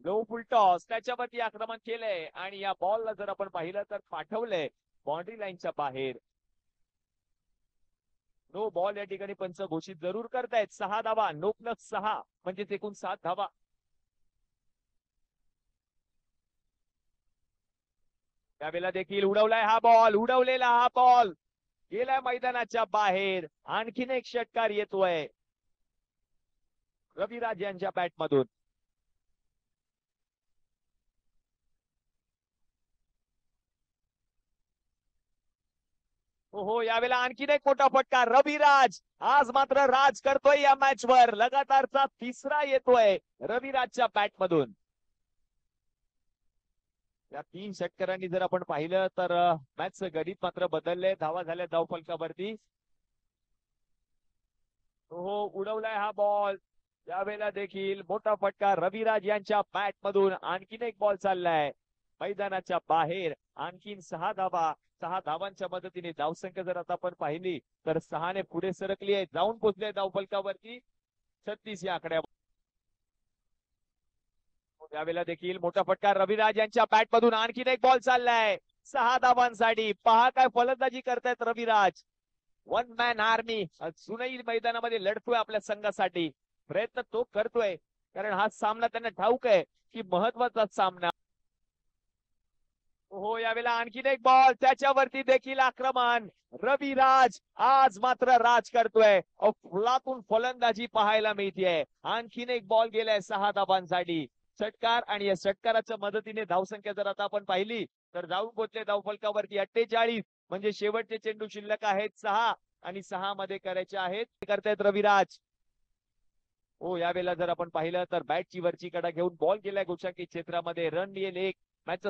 Low फुल toss त्याच्यावरती आक्रमण केलंय आणि या बॉलला जर आपण पाहिलं तर पाठवलंय बाउंड्री लाईनच्या बाहेर. नो बॉल या ठिकाणी पंच घोषित जरूर करतायत. 6 धावा, नो प्लस 6 म्हणजे एकूण 7 धावा. त्यावेळेला देखील उडवलाय हा बॉल, उडवलेला हा बॉल गेलाय मैदानाच्या बाहेर. आणखीन एक षटकार येतोय रविराज यांच्या बॅट मधून. हो यावेळेला आणखीन एक मोठा फटका. रविराज आज मात्र राज करतोय या मॅच वर. लगातारचा तिसरा येतोय रविराजच्या बॅट मधून. या 3 षटकारांनी जर आपण पाहिलं तर मॅचचं गणित मात्र बदलले. धावा झाल्या धाव फलकावरती. हो उडवलाय हा बॉल. यावेळेला देखील मोठा फटका रविराज यांच्या बॅट मधून. आणखीन एक बॉल चाललाय मैदानाच्या बाहेर. आणखीन 6 धावा. 6 धावांच्या मदतीने धावसंख्या जर आता आपण पाहिली तर 6 ने पुढे सरकली आहे. जाऊन पोहोचले धाव फलकावरती 36 या आकड्यावर. यावेळेला देखील मोठा फटका रविराज यांच्या बॅट मधून. आणखीन एक बॉल चाललाय 6 धावांसाठी. पहा काय फलंदाजी करतायत रविराज. वन मॅन आर्मी अजूनही मैदानामध्ये लढतोय आपल्या संघासाठी. प्रयत्न तो करतोय कारण हा सामना त्यांना ठाऊक आहे की महत्वाचा सामना. हो यावेळेला आणखीन एक बॉल. त्याच्यावरती देखील आक्रमण. रविराज आज मात्र राज करतोय. फुलातून फलंदाजी पाहायला मिळतीये. आणखीन एक बॉल गेलाय 6 धावांसाठी. षटकार आणि या षटकाराच्या मदतीने धावसंख्या जर आता आपण पाहिली तर जाऊन पोहोचले धावफलकावरती 48. म्हणजे शेवटचे चेंडू शिल्लक आहेत 6 आणि 6 मध्ये करायचे आहेत. करतायत रविराज. हो यावेळेला जर आपण पाहिलं तर बॅटची वरची कडा घेऊन बॉल गेलाय गोशाकी क्षेत्रामध्ये. रन येईल एक. मॅच